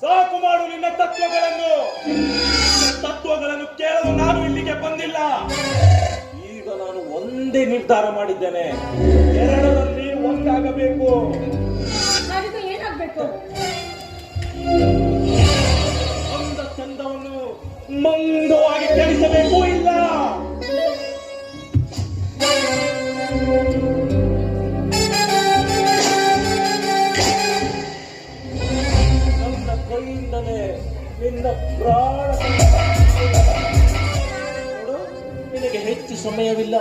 ಸಾಕು ಮಾಡು ನಿನ್ನ ತತ್ವಗಳನ್ನು ಕೇಳಲು ನಾನು ಇಲ್ಲಿಗೆ ಬಂದಿಲ್ಲ. ಈಗ ನಾನು ಒಂದೇ ನಿರ್ಧಾರ ಮಾಡಿದ್ದೇನೆ, ಎರಡರಲ್ಲಿ ಒಂದಾಗಬೇಕು. ಏನಾಗಬೇಕು? ಅಂದ ಚಂದವನ್ನು ಮಂದವಾಗಿ ಕೆಡಿಸಬೇಕು. ಇಲ್ಲ, ನನ್ನ ಕೈಯಿಂದಲೇ ನಿನ್ನ ಪ್ರಾಣ. ನೋಡು, ನಿನಗೆ ಹೆಚ್ಚು ಸಮಯವಿಲ್ಲ,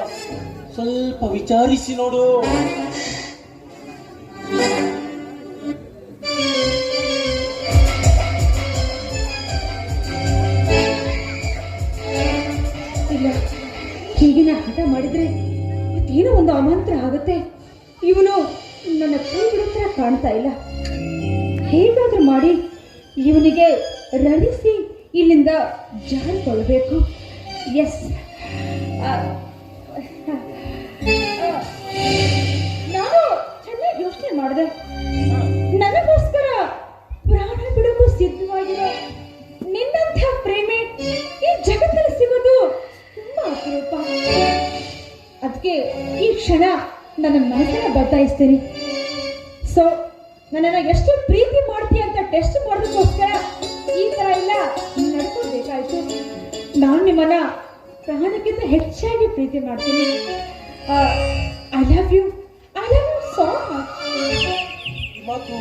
ಸ್ವಲ್ಪ ವಿಚಾರಿಸಿ ನೋಡು. ಇಲ್ಲ, ಹೀಗಿನ ಹಠ ಮಾಡಿದ್ರೆ ಏನೋ ಒಂದು ಅಮಾಂತರ ಆಗುತ್ತೆ. ಇವನು ನನ್ನ ಕೈ ಬಿಡುತ್ತರ ಕಾಣ್ತಾ ಇಲ್ಲ. ಹೇಗಾದ್ರೂ ಮಾಡಿ ಇವನಿಗೆ ರಣಿಸಿ ಇಲ್ಲಿಂದ ಜಾರಿಕೊಳ್ಳಬೇಕು. ಎಸ್, ನಾನು ಚೆನ್ನಾಗಿ ಯೋಚನೆ ಮಾಡಿದೆ. ನನಗೋಸ್ಕರ ಪ್ರಾಣ ಬಿಡಲು ಸಿದ್ಧವಾಗಿರೋ ನಿನ್ನಂಥ ಪ್ರೇಮೆ ಈ ಜಗತ್ತಲ್ಲಿ ಸಿಗೋದು ತುಂಬಾ ಅಪರೂಪ. ಅದಕ್ಕೆ ಈ ಕ್ಷಣ ನನ್ನ ಮನಸ್ಸನ್ನ ಬದಲಾಯಿಸ್ತೀನಿ. ಸೊ ನನ್ನನ್ನು ಎಷ್ಟು ಪ್ರೀತಿ ಮಾಡ್ತೀಯ ಅಂತ ಟೆಸ್ಟ್ ಮಾಡೋದಕ್ಕೋಸ್ಕರ ಈ ತರ ಎಲ್ಲ ನಡ್ಕೊಳ್ಬೇಕಾಯ್ತು. ನಾನು ನಿಮ್ಮನ್ನ ಪ್ರಾಣಕ್ಕಿಂತ ಹೆಚ್ಚಾಗಿ ಪ್ರೀತಿ ಮಾಡ್ತೀನಿ. I love you so much. ಮತ್ತು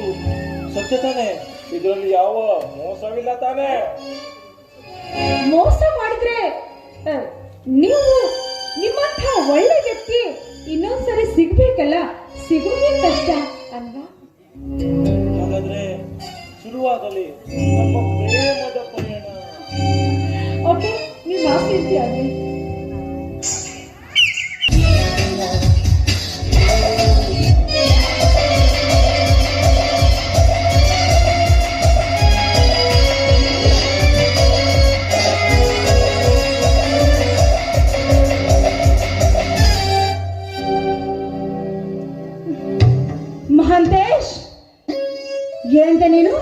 ಸತ್ಯ ತಾನೆ, ಇದರಲ್ಲಿ ಯಾವ ಮೋಸವಿಲ್ಲ ತಾನೆ? ಮೋಸ ಮಾಡಿದ್ರೆ ನೀವು ನಿಮ್ಮಂಥ ಒಳ್ಳೆ ವ್ಯಕ್ತಿ ಇನ್ನೊಂದ್ಸರಿ ಸಿಗ್ಬೇಕಲ್ಲ, ಸಿಗೋದೇ ಕಷ್ಟ ಅಲ್ವಾ? ಹಾಗಾದ್ರೆ ಶುರುವಾಗಲಿ ನಮ್ಮ ಪ್ರೇಮದ ಪಯಣ. ಓಕೆ, ನೀವು ಮಾಹಿತಿ ಆಗಲಿ. ಮಹಾಂತೇಶ್, ಏನಂತ ನೀನು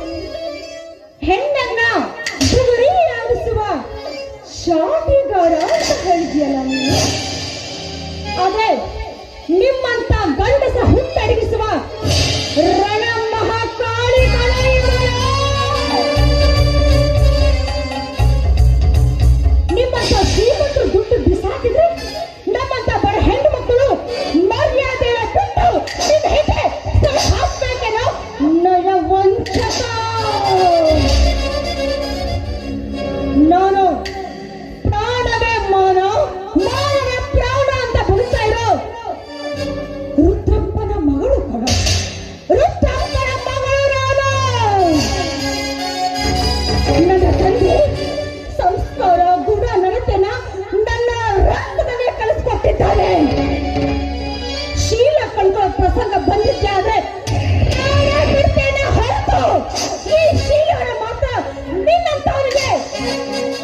ಹೆಣ್ಣನ್ನ ಸುಗುರಿಯಾಗಿಸುವ ಶಾಟಿಗಾರ ಅಂತ ಹೇಳಿದ್ಯಲ್ಲ ನೀನು? ಅದೇ ನಿಮ್ಮಂತ ಗಂಡಸ ಹುಟ್ಟಡಗಿಸುವ ರಣ ಮಹಾಕಾಳಿಗಳ ನಿಮ್ಮಂತ ಶ್ರೀಮಂತರು ದುಡ್ಡು ಬಿಸಾಕಿದ್ರೆ ನಮ್ಮಂತ ಬಡ ಹೆಣ್ಣು ಮಕ್ಕಳು ಮರ್ಯಾದೆ ಕೊಟ್ಟು ನಿಮ್ಮ ಹಿಂದೆ ಹಾಕ್ಬೇಕೇನೋ ನರ ವಂಚಕ. ನಾನು ಪ್ರಾಣವೇ ಮಾನ, ಮಾನವೇ ಪ್ರಾಣ ಅಂತ ಬದುಕ್ತಾ ಇರೋ ರುದ್ರಪ್ಪನ ಮಗಳು ಕಣ. ರುದ್ರಪ್ಪನ ಮಗಳು ನಾನು. ನನ್ನ ತಂದೆ ಸಂಸ್ಕಾರ ಗುಣ ನಡತೆನ ನನ್ನ ರಕ್ತದಲ್ಲೇ ಕಲಿಸ್ಕೊಟ್ಟಿದ್ದಾನೆ. ಶೀಲ ಕಳ್ಕೊಳ್ಳೋ ಪ್ರಸಂಗ ಬಂದಿದ್ದೆ ಆದ್ರೆ ಬಿಡ್ತೇನೆ ಹೊರತು ಈ ಶೀಲನ ಮಾತ್ರ ನಿನ್ನಂತವನಿಗೆ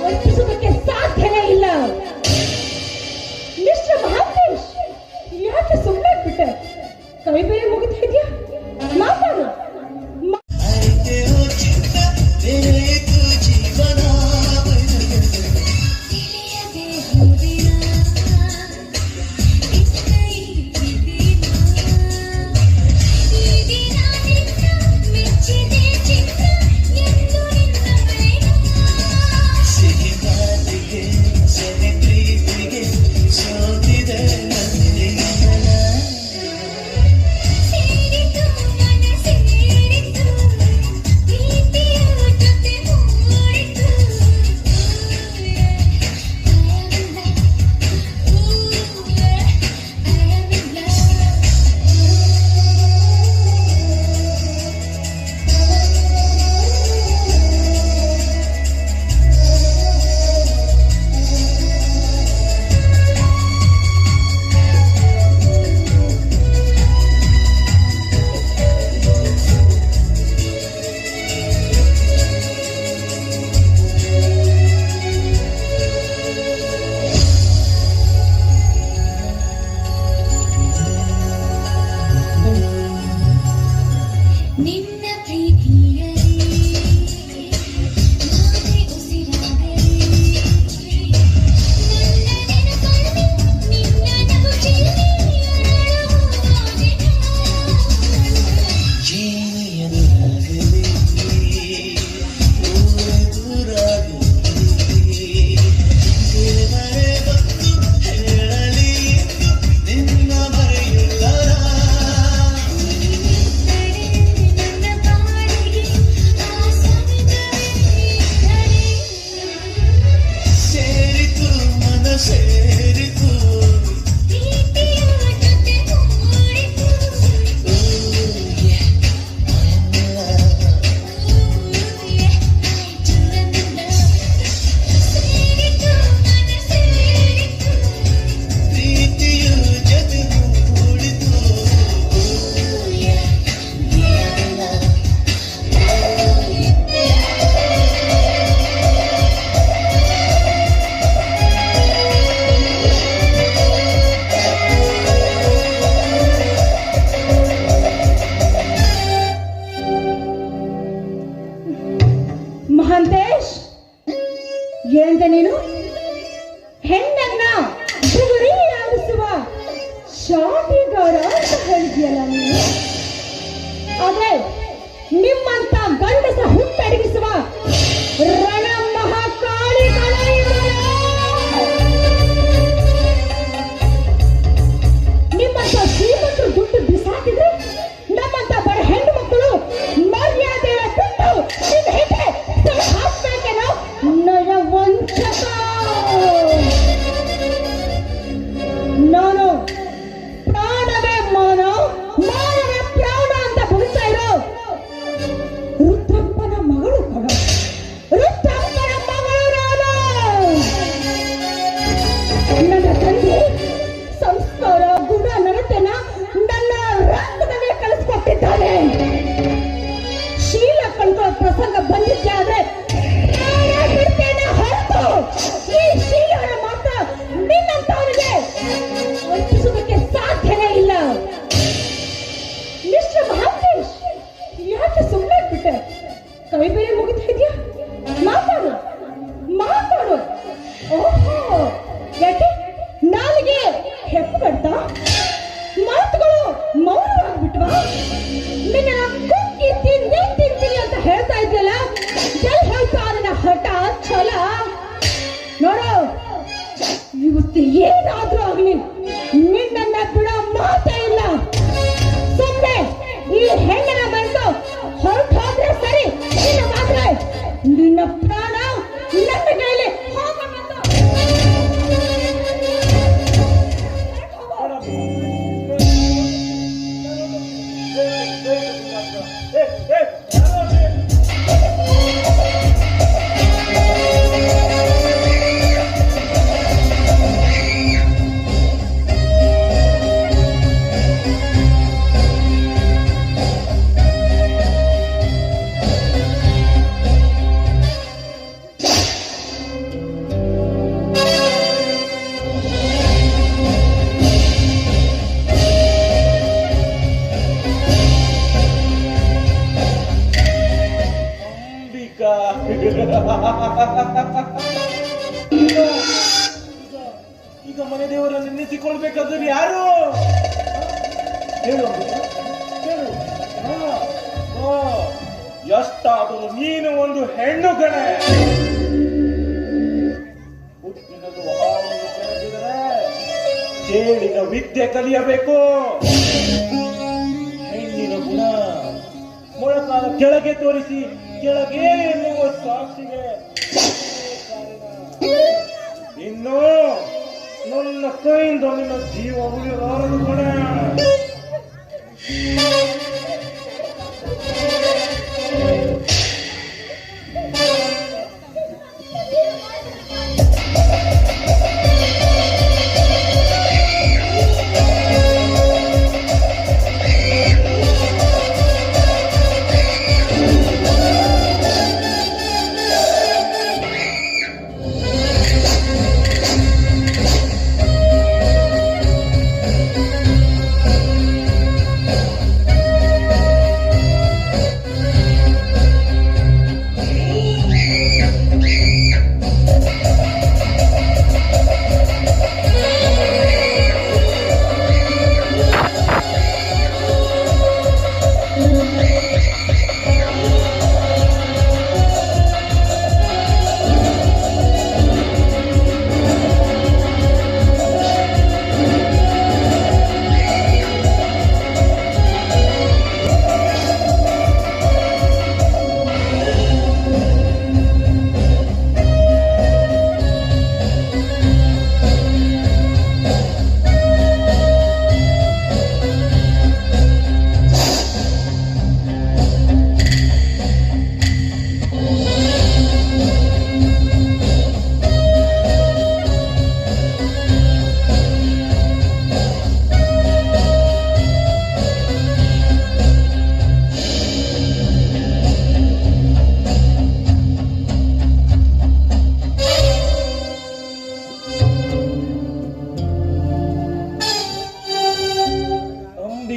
ವಂಚಿಸೋದಕ್ಕೆ ಸಾಧ್ಯನೇ ಇಲ್ಲ. ಮಿಸ್ಟರ್ ಮಹಾಂತೇಶ್, ಯಾಕೆ ಸುಮ್ಮನೆ ಬಿಟ್ಟೆ? ಕೈ ಬೇರೆ ಮುಗಿತಾ ಇದೆಯಾ? ಮಾತಾಡು. ಸೇರಿತು ಮನಸ್ಸಿಗೆ ನಿನ್ನ ಪ್ರೀತಿಯಲಿ ನಾನೇ ಉಸಿರಾಗಲಿ ನನ್ನ ನೆನಪಲ್ಲಿ ನಿನ್ನ ನಗುವಿನಲ್ಲಿ ಅರಳುವಾಗೆ ಜೀನಿಯದಾಗಲಿ ದೂರಾಗಲಿ ದೇವರೇ ಬಂದು ಹೇಳಲಿ ನಿನ್ನ ಮರೆಯುತ್ತಾರ ನನ್ನ ಬಾಳಿಗೆ ಆ ಸವಿತವೇ ಸೇರಿತು ಮನ ಸೇರಿತು ಪ್ರೀತಿಯ ಜೊತೆ ಮೂಡಿತು ಪ್ರೀತಿಯು ಜಗೂಡಿತು ಮಹಾಂತೇಶ್, ಏನಂತ ನೀನು ಹೆಣ್ಣನ್ನ ಬುಗುರಿಯಾಗಿಸುವ ಶಾಟಿಗಾರ ಅಂತ ಹೇಳಿದ್ಯಲ್ಲ ನೀನು? ಅದೇ ನಿಮ್ಮಂತ ಗಂಡಸ ಹುಟ್ಟಡಗಿಸುವ ರಣ ಮಹಾಕಾಳಿಗಳ ನಿಮ್ಮಂತ ಶ್ರೀಮಂತರು ದುಡ್ಡು ಬಿಸಾಕಿದ್ರೆ ನಮ್ಮಂತ ಬಡ ಹೆಣ್ಣು ಮಕ್ಕಳು ಮರ್ಯಾದೆಯ ಬಿಟ್ಟು ನಿನ್ನ ಹೆಂಡೆ ಹಾಕ್ಬೇಕೇನೋ ನಯ ವಂಚಕ. ನಾನು ಪ್ರಾಣವೇ ಮಾನ, ಮಾನವೇ ಪ್ರಾಣ ಅಂತ ಬದುಕ್ತಾ ಇರೋ ರುದ್ರಪ್ಪನ ಮಗಳು ಕಣ, ರುದ್ರಪ್ಪನ ಮಗಳು ನಾನು. ನನ್ನ ತಂದೆ ಸಂಸ್ಕಾರ ಗುಣ ನಡತೆನ ನನ್ನ ರಕ್ತದಲ್ಲೇ ಕಲಿಸ್ಕೊಟ್ಟಿದ್ದಾನೆ. ಶೀಲ ಕಳ್ಕೋ ಪ್ರಸಂಗ ಬಂದಿದ್ದೆ ಆದ್ರೆ ನಾನೇ ಬಿಡ್ತೇನೆ ಹೊರತು ಈ ಶೀಲನ ಮಾತ್ರ ನಿನ್ನಂತವನಿಗೆ ವಂಚಿಸುವುದಕ್ಕೆ ಸಾಧ್ಯನೇ ಇಲ್ಲ. ಮಿಸ್ಟರ್ ಮಹಾಂತೇಶ್, ಯಾಕೆ ಸುಮ್ಮನೆ ಬಿಟ್ಟೆ? ಕೈ ಬೇರೆ ಮುಗಿತಾ ಇದೆಯಾ? ಮಾತಾಡು ಮಾತಾಡು. ಓಹೋ, ಯಾಕೆ ನಾಲಿಗೆ ಹೆಪ್ಪುಗಡ್ತ? ಮಾತುಗಳು ಮೌನವಾಗ್ಬಿಟ್ವಾ? ನಿನ್ನ ಕುಕ್ಕಿ ತಿಂತೀನಿ ಅಂತ ಹೇಳ್ತಾ ಇದ್ಯಲ್ಲ, ಎಲ್ಲಿ ಹೋಯ್ತು ನನ್ನ ಹಠ ಛಲ? ನೋಡು, ಇವತ್ತು ಏನಾದ್ರೂ ಆಗ್ಲಿ ನಿನ್ನನ್ನ ಬಿಡೋ ಮಾತೇ ಇಲ್ಲ. ಸುಮ್ಮನೆ ಈ ಹೆಣ್ಣನ ಮನಸ್ಸು ಹೊರಟು ಹೋದ್ರೆ ಸರಿ, ನಿನ್ನ ಮಾತ್ರ ನಿನ್ನ ಪ್ರಾಣ ನನ್ನ ಕೈಲಿ ಹೋಗಬೇಕು. ಅಂಬಿಕಾ. ಈಗ ಮನೆ ದೇವರನ್ನು ನೆನೆಸಿಕೊಳ್ಬೇಕಾದ್ರೆ ಯಾರು? ಹೇಳು ಅಂಬಿಕಾ, ಹೇಳು. ಎಷ್ಟಾದರೂ ನೀನು ಒಂದು ಹೆಣ್ಣು ಗಣೆ. ಹುಟ್ಟಿನದು ಹಾವನ್ನು ಕೆಳಗಿದರೆ ಚೇಳಿನ ವಿದ್ಯೆ ಕಲಿಯಬೇಕು. ಹೆಣ್ಣಿನ ಗುಣ ಮೊಳಕಾಲ ಕೆಳಗೆ ತೋರಿಸಿ ಕೆಳಗೆ ಎನ್ನುವ ಸಾಕ್ಷಿಗೆ ಇನ್ನು ನನ್ನ ಕೈಯಿಂದ ನಿನ್ನ ಜೀವ ಉಳಿಯಲಾರದು ಗುಣ.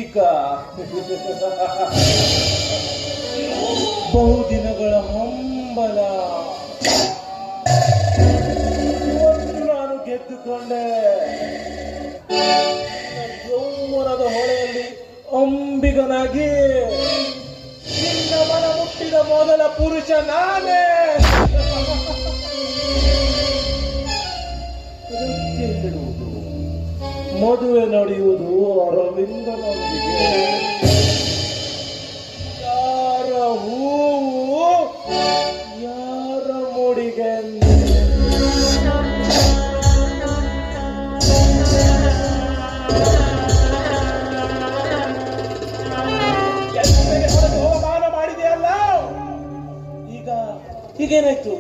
ಈಗ ಬಹುದಿನಗಳ ಹಂಬಲ ಇವತ್ತು ನಾನು ಗೆದ್ದುಕೊಂಡೆ. ಯೌವನದ ಹೊಳೆಯಲ್ಲಿ ಅಂಬಿಗನಾಗಿ ನಿನ್ನ ಮನ ಮುಟ್ಟಿದ ಮೊದಲ ಪುರುಷ ನಾನೇ. ಅದಕ್ಕೆ ಹೇಳುವುದು, ಮದುವೆ ನಡೆಯುವುದು ಅರವಿಂದನೊಂದಿಗೆ. ಯಾರ ಹೂವು ಯಾರ ಮುಡಿಗೆ ಹೊರಗೆ ಅವಮಾನ ಮಾಡಿದೆಯಲ್ಲ, ಈಗ ಈಗೇನಾಯ್ತು?